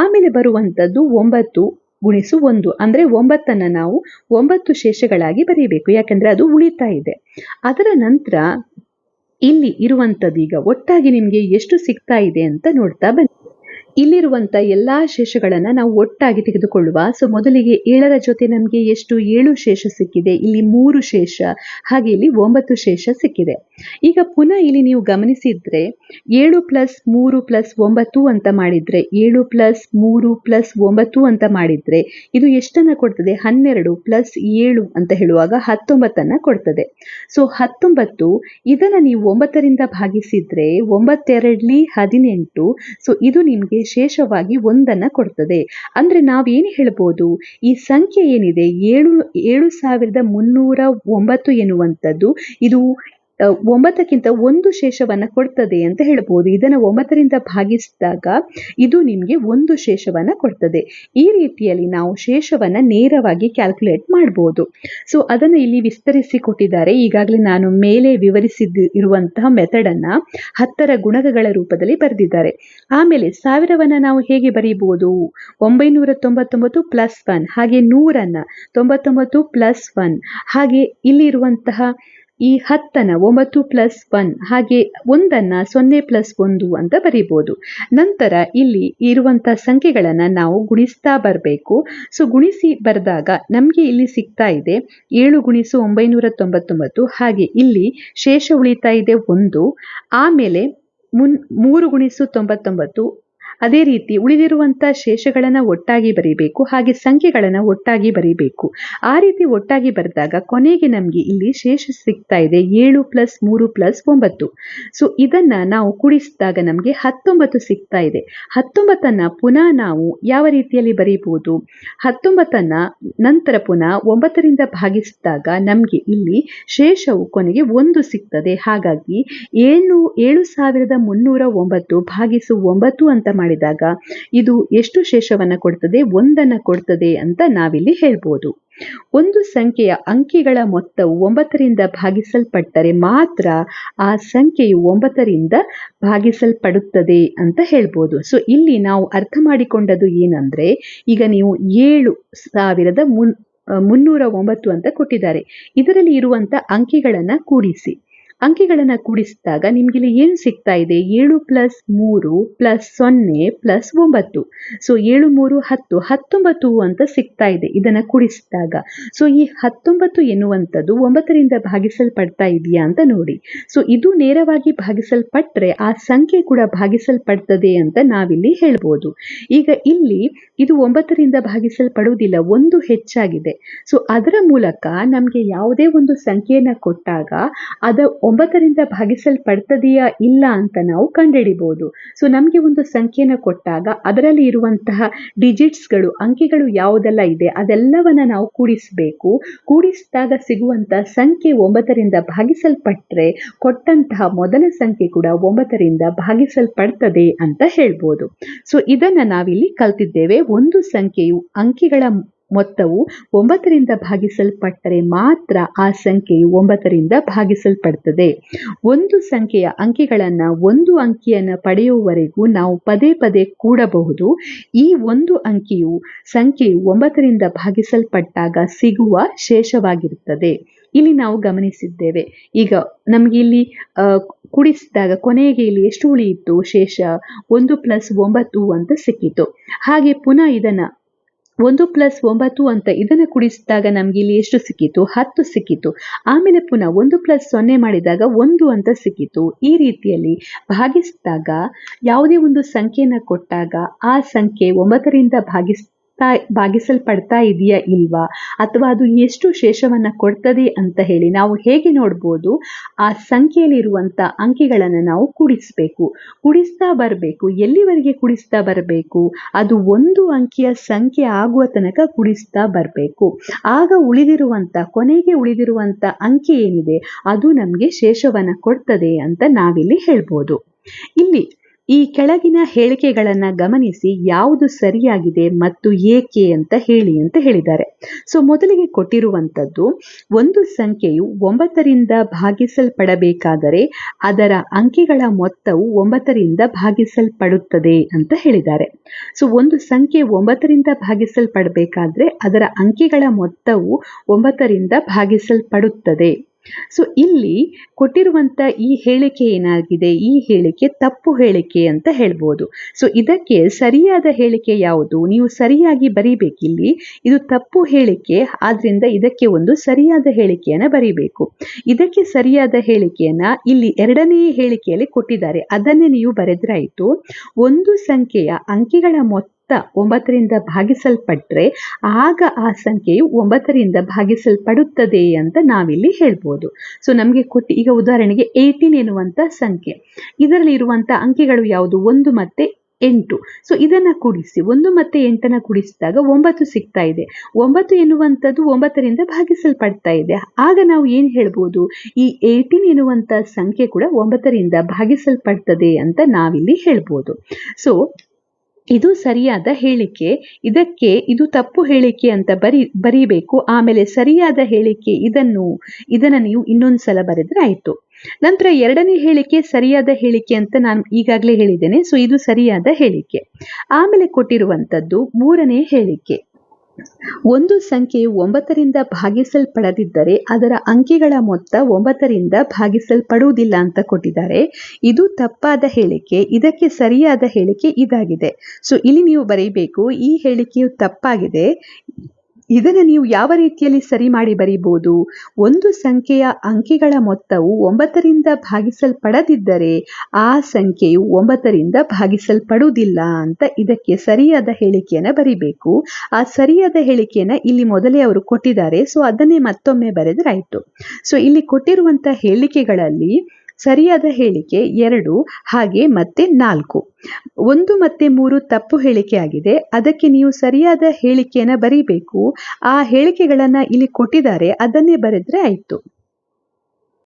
ಆಮೇಲೆ ಬರುವಂತದ್ದು 9 ಗುಣಿಸು 1, ಅಂದ್ರೆ 9ನ್ನ ನಾವು 9 ಶೇಷಗಳಾಗಿ ಬರೀಬೇಕು, ಯಾಕಂದ್ರೆ ಅದು ಉಳಿತಾ ಇದೆ. ಅದರ ನಂತರ ಇಲ್ಲಿ ಇರುವಂಥದ್ದು ಈಗ ಒಟ್ಟಾಗಿ ನಿಮಗೆ ಎಷ್ಟು ಸಿಗ್ತಾ ಇದೆ ಅಂತ ನೋಡ್ತಾ ಬನ್ನಿ. ಇಲ್ಲಿರುವಂತ ಎಲ್ಲಾ ಶೇಷಗಳನ್ನ ನಾವು ಒಟ್ಟಾಗಿ ತೆಗೆದುಕೊಳ್ಳುವ. ಸೊ ಮೊದಲಿಗೆ 7ರ ಜೊತೆ ನಮಗೆ ಎಷ್ಟು? 7 ಶೇಷ ಸಿಕ್ಕಿದೆ. ಇಲ್ಲಿ 3 ಶೇಷ, ಹಾಗೆ ಇಲ್ಲಿ 9 ಶೇಷ ಸಿಕ್ಕಿದೆ. ಈಗ ಪುನಃ ಇಲ್ಲಿ ನೀವು ಗಮನಿಸಿದ್ರೆ 7 ಪ್ಲಸ್ 3 ಪ್ಲಸ್ 9 ಅಂತ ಮಾಡಿದ್ರೆ, 7 ಪ್ಲಸ್ 3 ಪ್ಲಸ್ 9 ಅಂತ ಮಾಡಿದ್ರೆ ಇದು ಎಷ್ಟನ್ನ ಕೊಡ್ತದೆ? 12 ಪ್ಲಸ್ 7 ಅಂತ ಹೇಳುವಾಗ 19ಅನ್ನ ಕೊಡ್ತದೆ. ಸೊ 19 ಇದನ್ನ ನೀವು 9ರಿಂದ ಭಾಗಿಸಿದ್ರೆ 9 2 18. ಸೊ ಇದು ನಿಮ್ಗೆ ಶೇಷವಾಗಿ 1ಅನ್ನ ಕೊಡ್ತದೆ. ಅಂದ್ರೆ ನಾವೇನು ಹೇಳ್ಬೋದು? ಈ ಸಂಖ್ಯೆ ಏನಿದೆ 7,309 ಎನ್ನುವಂಥದ್ದು ಇದು 9ಕ್ಕಿಂತ 1 ಶೇಷವನ್ನ ಕೊಡ್ತದೆ ಅಂತ ಹೇಳ್ಬೋದು. ಇದನ್ನ 9ರಿಂದ ಭಾಗಿಸಿದಾಗ ಇದು ನಿಮ್ಗೆ 1 ಶೇಷವನ್ನ ಕೊಡ್ತದೆ. ಈ ರೀತಿಯಲ್ಲಿ ನಾವು ಶೇಷವನ್ನ ನೇರವಾಗಿ ಕ್ಯಾಲ್ಕುಲೇಟ್ ಮಾಡಬಹುದು. ಸೊ ಅದನ್ನು ಇಲ್ಲಿ ವಿಸ್ತರಿಸಿ ಕೊಟ್ಟಿದ್ದಾರೆ. ಈಗಾಗಲೇ ನಾನು ಮೇಲೆ ವಿವರಿಸಿರುವಂತಹ ಮೆಥಡ್ ಅನ್ನ 10ರ ಗುಣಕಗಳ ರೂಪದಲ್ಲಿ ಬರೆದಿದ್ದಾರೆ. ಆಮೇಲೆ 1000ವನ್ನ ನಾವು ಹೇಗೆ ಬರೀಬಹುದು? 999 ಪ್ಲಸ್ 1, ಹಾಗೆ 100ನ್ನ 99 ಪ್ಲಸ್ 1, ಹಾಗೆ ಇಲ್ಲಿರುವಂತಹ ಈ 10ನ 9 ಪ್ಲಸ್ 1, ಹಾಗೆ 1ಅನ್ನ 0 ಪ್ಲಸ್ 1 ಅಂತ ಬರೀಬಹುದು. ನಂತರ ಇಲ್ಲಿ ಇರುವಂತ ಸಂಖ್ಯೆಗಳನ್ನ ನಾವು ಗುಣಿಸ್ತಾ ಬರಬೇಕು. ಸೊ ಗುಣಿಸಿ ಬರೆದಾಗ ನಮ್ಗೆ ಇಲ್ಲಿ ಸಿಗ್ತಾ ಇದೆ 7 ಗುಣಿಸು 999, ಹಾಗೆ ಇಲ್ಲಿ ಶೇಷ ಉಳಿತಾ ಇದೆ 1. ಆಮೇಲೆ 3 ಗುಣಿಸು 99, ಅದೇ ರೀತಿ ಉಳಿದಿರುವಂಥ ಶೇಷಗಳನ್ನು ಒಟ್ಟಾಗಿ ಬರೀಬೇಕು, ಹಾಗೆ ಸಂಖ್ಯೆಗಳನ್ನು ಒಟ್ಟಾಗಿ ಬರೀಬೇಕು. ಆ ರೀತಿ ಒಟ್ಟಾಗಿ ಬರೆದಾಗ ಕೊನೆಗೆ ನಮಗೆ ಇಲ್ಲಿ ಶೇಷ ಸಿಗ್ತಾ ಇದೆ 7 + 3 + 9. ಸೊ ಇದನ್ನ ನಾವು ಕೂಡಿಸಿದಾಗ ನಮಗೆ 19 ಸಿಗ್ತಾ ಇದೆ. 19ನ್ನ ಪುನಃ ನಾವು ಯಾವ ರೀತಿಯಲ್ಲಿ ಬರೀಬಹುದು? 19ನ್ನ ನಂತರ ಪುನಃ 9ರಿಂದ ಭಾಗಿಸಿದಾಗ ನಮಗೆ ಇಲ್ಲಿ ಶೇಷವು ಕೊನೆಗೆ 1 ಸಿಗ್ತದೆ. ಹಾಗಾಗಿ 7309 ಭಾಗಿಸು 9 ಅಂತ ಮಾಡಿದಾಗ ಇದು ಎಷ್ಟು ಶೇಷವನ್ನ ಕೊಡ್ತದೆ? 1 ಕೊಡ್ತದೆ ಅಂತ ನಾವಿಲ್ಲಿ ಹೇಳ್ಬೋದು. ಒಂದು ಸಂಖ್ಯೆಯ ಅಂಕಿಗಳ ಮೊತ್ತವು 9ರಿಂದ ಭಾಗಿಸಲ್ಪಟ್ಟರೆ ಮಾತ್ರ ಆ ಸಂಖ್ಯೆಯು 9ರಿಂದ ಭಾಗಿಸಲ್ಪಡುತ್ತದೆ ಅಂತ ಹೇಳ್ಬೋದು. ಸೊ ಇಲ್ಲಿ ನಾವು ಅರ್ಥ ಮಾಡಿಕೊಂಡದ್ದು ಏನಂದ್ರೆ, ಈಗ ನೀವು 7309 ಅಂತ ಕೊಟ್ಟಿದ್ದಾರೆ. ಇದರಲ್ಲಿ ಇರುವಂತ ಅಂಕಿಗಳನ್ನ ಕೂಡಿಸಿ. ಅಂಕಿಗಳನ್ನು ಕೂಡಿಸಿದಾಗ ನಿಮ್ಗೆ ಇಲ್ಲಿ ಏನು ಸಿಗ್ತಾ ಇದೆ? 7 + 3 + 0 + 9. ಸೊ 7 3 10 19 ಅಂತ ಸಿಗ್ತಾ ಇದೆ ಇದನ್ನ ಕೂಡಿಸಿದಾಗ. ಸೊ ಈ 19 ಎನ್ನುವಂಥದ್ದು 9ರಿಂದ ಭಾಗಿಸಲ್ಪಡ್ತಾ ಇದೆಯಾ ಅಂತ ನೋಡಿ. ಸೊ ಇದು ನೇರವಾಗಿ ಭಾಗಿಸಲ್ಪಟ್ರೆ ಆ ಸಂಖ್ಯೆ ಕೂಡ ಭಾಗಿಸಲ್ಪಡ್ತದೆ ಅಂತ ನಾವಿಲ್ಲಿ ಹೇಳ್ಬೋದು. ಈಗ ಇಲ್ಲಿ ಇದು 9ರಿಂದ ಭಾಗಿಸಲ್ಪಡುವುದಿಲ್ಲ, 1 ಹೆಚ್ಚಾಗಿದೆ. ಸೊ ಅದರ ಮೂಲಕ ನಮಗೆ ಯಾವುದೇ ಒಂದು ಸಂಖ್ಯೆಯನ್ನ ಕೊಟ್ಟಾಗ ಅದು 9ರಿಂದ ಭಾಗಿಸಲ್ಪಡ್ತದೆಯಾ ಇಲ್ಲ ಅಂತ ನಾವು ಕಂಡುಹಿಡಿಬಹುದು. ಸೊ ನಮಗೆ ಒಂದು ಸಂಖ್ಯೆನ ಕೊಟ್ಟಾಗ ಅದರಲ್ಲಿ ಇರುವಂತಹ ಡಿಜಿಟ್ಸ್ಗಳು, ಅಂಕಿಗಳು ಯಾವುದೆಲ್ಲ ಇದೆ ಅದೆಲ್ಲವನ್ನ ನಾವು ಕೂಡಿಸಬೇಕು. ಕೂಡಿಸಿದಾಗ ಸಿಗುವಂತ ಸಂಖ್ಯೆ 9ರಿಂದ ಭಾಗಿಸಲ್ಪಟ್ರೆ ಕೊಟ್ಟಂತಹ ಮೊದಲ ಸಂಖ್ಯೆ ಕೂಡ 9ರಿಂದ ಭಾಗಿಸಲ್ಪಡ್ತದೆ ಅಂತ ಹೇಳ್ಬೋದು. ಸೊ ಇದನ್ನ ನಾವಿಲ್ಲಿ ಕಲ್ತಿದ್ದೇವೆ. ಒಂದು ಸಂಖ್ಯೆಯು ಅಂಕಿಗಳ ಮೊತ್ತವು 9ರಿಂದ ಭಾಗಿಸಲ್ಪಟ್ಟರೆ ಮಾತ್ರ ಆ ಸಂಖ್ಯೆಯು 9ರಿಂದ ಭಾಗಿಸಲ್ಪಡ್ತದೆ. ಒಂದು ಸಂಖ್ಯೆಯ ಅಂಕಿಗಳನ್ನ ಒಂದು ಅಂಕಿಯನ್ನು ಪಡೆಯುವವರೆಗೂ ನಾವು ಪದೇ ಪದೇ ಕೂಡಬಹುದು. ಈ ಒಂದು ಸಂಖ್ಯೆಯು 9ರಿಂದ ಭಾಗಿಸಲ್ಪಟ್ಟಾಗ ಸಿಗುವ ಶೇಷವಾಗಿರುತ್ತದೆ. ಇಲ್ಲಿ ನಾವು ಗಮನಿಸಿದ್ದೇವೆ. ಈಗ ನಮಗೆ ಇಲ್ಲಿ ಕೂಡಿಸಿದಾಗ ಕೊನೆಗೆ ಇಲ್ಲಿ ಎಷ್ಟು ಉಳಿಯಿತು? ಶೇಷ 1 + 9 ಅಂತ ಸಿಕ್ಕಿತು. ಹಾಗೆ ಪುನಃ ಇದನ್ನ 1 + 9 ಅಂತ ಇದನ್ನು ಕೂಡಿಸಿದಾಗ ನಮ್ಗೆ ಇಲ್ಲಿ ಎಷ್ಟು ಸಿಕ್ಕಿತು? 10 ಸಿಕ್ಕಿತು. ಆಮೇಲೆ ಪುನಃ 1 + 0 ಮಾಡಿದಾಗ 1 ಅಂತ ಸಿಕ್ಕಿತು. ಈ ರೀತಿಯಲ್ಲಿ ಭಾಗಿಸಿದಾಗ ಯಾವುದೇ ಒಂದು ಸಂಖ್ಯೆಯನ್ನು ಕೊಟ್ಟಾಗ ಆ ಸಂಖ್ಯೆ 9ರಿಂದ ಭಾಗಿಸಲ್ಪಡ್ತಾ ಇದೆಯಾ ಇಲ್ವಾ, ಅಥವಾ ಅದು ಎಷ್ಟು ಶೇಷವನ್ನ ಕೊಡ್ತದೆ ಅಂತ ಹೇಳಿ ನಾವು ಹೇಗೆ ನೋಡ್ಬೋದು? ಆ ಸಂಖ್ಯೆಯಲ್ಲಿ ಇರುವಂತ ಅಂಕಿಗಳನ್ನು ನಾವು ಕೂಡಿಸ್ತಾ ಬರಬೇಕು. ಎಲ್ಲಿವರೆಗೆ ಕೂಡಿಸ್ತಾ ಬರಬೇಕು? ಅದು ಒಂದು ಅಂಕಿಯ ಸಂಖ್ಯೆ ಆಗುವ ತನಕ ಕೂಡಿಸ್ತಾ ಬರಬೇಕು. ಆಗ ಕೊನೆಗೆ ಉಳಿದಿರುವಂತ ಅಂಕಿ ಏನಿದೆ ಅದು ನಮಗೆ ಶೇಷವನ್ನ ಕೊಡ್ತದೆ ಅಂತ ನಾವಿಲ್ಲಿ ಹೇಳ್ಬೋದು. ಇಲ್ಲಿ ಈ ಕೆಳಗಿನ ಹೇಳಿಕೆಗಳನ್ನ ಗಮನಿಸಿ ಯಾವುದು ಸರಿಯಾಗಿದೆ ಮತ್ತು ಏಕೆ ಅಂತ ಹೇಳಿ ಅಂತ ಹೇಳಿದ್ದಾರೆ. ಸೊ ಮೊದಲಿಗೆ ಕೊಟ್ಟಿರುವಂತದ್ದು, ಒಂದು ಸಂಖ್ಯೆಯು 9ರಿಂದ ಭಾಗಿಸಲ್ಪಡಬೇಕಾದರೆ ಅದರ ಅಂಕಿಗಳ ಮೊತ್ತವು 9ರಿಂದ ಭಾಗಿಸಲ್ಪಡುತ್ತದೆ ಅಂತ ಹೇಳಿದ್ದಾರೆ. ಸೊ ಒಂದು ಸಂಖ್ಯೆ 9ರಿಂದ ಭಾಗಿಸಲ್ಪಡಬೇಕಾದ್ರೆ ಅದರ ಅಂಕಿಗಳ ಮೊತ್ತವು 9ರಿಂದ ಭಾಗಿಸಲ್ಪಡುತ್ತದೆ. ಸೊ ಇಲ್ಲಿ ಕೊಟ್ಟಿರುವಂತ ಈ ಹೇಳಿಕೆ ಏನಾಗಿದೆ? ಈ ಹೇಳಿಕೆ ತಪ್ಪು ಹೇಳಿಕೆ ಅಂತ ಹೇಳ್ಬೋದು. ಸೊ ಇದಕ್ಕೆ ಸರಿಯಾದ ಹೇಳಿಕೆ ಯಾವುದು? ನೀವು ಸರಿಯಾಗಿ ಬರೀಬೇಕಿಲ್ಲಿ. ಇದು ತಪ್ಪು ಹೇಳಿಕೆ, ಆದ್ರಿಂದ ಇದಕ್ಕೆ ಒಂದು ಸರಿಯಾದ ಹೇಳಿಕೆಯನ್ನ ಬರೀಬೇಕು. ಇದಕ್ಕೆ ಸರಿಯಾದ ಹೇಳಿಕೆಯನ್ನ ಇಲ್ಲಿ 2ನೇ ಹೇಳಿಕೆಯಲ್ಲಿ ಕೊಟ್ಟಿದ್ದಾರೆ, ಅದನ್ನೇ ನೀವು ಬರೆದ್ರಾಯ್ತು. ಒಂದು ಸಂಖ್ಯೆಯ ಅಂಕಿಗಳ ಮೊತ್ತ 9ರಿಂದ ಭಾಗಿಸಲ್ಪಟ್ರೆ ಆಗ ಆ ಸಂಖ್ಯೆಯು 9ರಿಂದ ಭಾಗಿಸಲ್ಪಡುತ್ತದೆ ಅಂತ ನಾವಿಲ್ಲಿ ಹೇಳ್ಬೋದು. ಸೊ ನಮಗೆ ಈಗ ಉದಾಹರಣೆಗೆ 18 ಎನ್ನುವಂತ ಸಂಖ್ಯೆ, ಇದರಲ್ಲಿ ಇರುವಂತ ಅಂಕಿಗಳು ಯಾವುದು? 1 ಮತ್ತು 8. ಸೊ ಇದನ್ನ ಕೂಡಿಸಿ 1 ಮತ್ತು 8 ಕೂಡಿಸಿದಾಗ 9 ಸಿಗ್ತಾ ಇದೆ. 9 ಎನ್ನುವಂಥದ್ದು 9ರಿಂದ ಭಾಗಿಸಲ್ಪಡ್ತಾ ಇದೆ. ಆಗ ನಾವು ಏನ್ ಹೇಳ್ಬೋದು? ಈ 18 ಎನ್ನುವಂತ ಸಂಖ್ಯೆ ಕೂಡ 9ರಿಂದ ಭಾಗಿಸಲ್ಪಡ್ತದೆ ಅಂತ ನಾವಿಲ್ಲಿ ಹೇಳ್ಬೋದು. ಸೊ ಇದು ಸರಿಯಾದ ಹೇಳಿಕೆ. ಇದು ತಪ್ಪು ಹೇಳಿಕೆ ಅಂತ ಬರೀಬೇಕು. ಆಮೇಲೆ ಸರಿಯಾದ ಹೇಳಿಕೆ ಇದನ್ನ ನೀವು ಇನ್ನೊಂದ್ಸಲ ಬರೆದ್ರೆ ಆಯ್ತು. ನಂತರ 2ನೇ ಹೇಳಿಕೆ ಸರಿಯಾದ ಹೇಳಿಕೆ ಅಂತ ನಾನು ಈಗಾಗಲೇ ಹೇಳಿದ್ದೇನೆ. ಸೊ ಇದು ಸರಿಯಾದ ಹೇಳಿಕೆ. ಆಮೇಲೆ ಕೊಟ್ಟಿರುವಂತದ್ದು 3ನೇ ಹೇಳಿಕೆ. ಒಂದು ಸಂಖ್ಯೆಯು 9ರಿಂದ ಭಾಗಿಸಲ್ಪಡದಿದ್ದರೆ ಅದರ ಅಂಕಿಗಳ ಮೊತ್ತ 9ರಿಂದ ಭಾಗಿಸಲ್ಪಡುವುದಿಲ್ಲ ಅಂತ ಕೊಟ್ಟಿದ್ದಾರೆ. ಇದು ತಪ್ಪಾದ ಹೇಳಿಕೆ. ಇದಕ್ಕೆ ಸರಿಯಾದ ಹೇಳಿಕೆ ಇದಾಗಿದೆ. ಸೊ ಇಲ್ಲಿ ನೀವು ಬರೀಬೇಕು, ಈ ಹೇಳಿಕೆಯು ತಪ್ಪಾಗಿದೆ. ಇದನ್ನು ನೀವು ಯಾವ ರೀತಿಯಲ್ಲಿ ಸರಿ ಮಾಡಿ ಬರೀಬಹುದು? ಒಂದು ಸಂಖ್ಯೆಯ ಅಂಕೆಗಳ ಮೊತ್ತವು 9ರಿಂದ ಭಾಗಿಸಲ್ಪಡದಿದ್ದರೆ ಆ ಸಂಖ್ಯೆಯು 9ರಿಂದ ಭಾಗಿಸಲ್ಪಡುವುದಿಲ್ಲ ಅಂತ ಇದಕ್ಕೆ ಸರಿಯಾದ ಹೇಳಿಕೆಯನ್ನು ಬರಿಬೇಕು. ಆ ಸರಿಯಾದ ಹೇಳಿಕೆಯನ್ನು ಇಲ್ಲಿ ಮೊದಲೇ ಅವರು ಕೊಟ್ಟಿದ್ದಾರೆ, ಸೊ ಅದನ್ನೇ ಮತ್ತೊಮ್ಮೆ ಬರೆದ್ರಾಯ್ತು. ಸೊ ಇಲ್ಲಿ ಕೊಟ್ಟಿರುವಂಥ ಹೇಳಿಕೆಗಳಲ್ಲಿ ಸರಿಯಾದ ಹೇಳಿಕೆ 2 ಹಾಗೆ ಮತ್ತೆ 4. 1 ಮತ್ತು 3 ತಪ್ಪು ಹೇಳಿಕೆ ಆಗಿದೆ. ಅದಕ್ಕೆ ನೀವು ಸರಿಯಾದ ಹೇಳಿಕೆಯನ್ನು ಬರೀಬೇಕು. ಆ ಹೇಳಿಕೆಗಳನ್ನು ಇಲ್ಲಿ ಕೊಟ್ಟಿದ್ದಾರೆ, ಅದನ್ನೇ ಬರೆದ್ರೆ ಆಯ್ತು.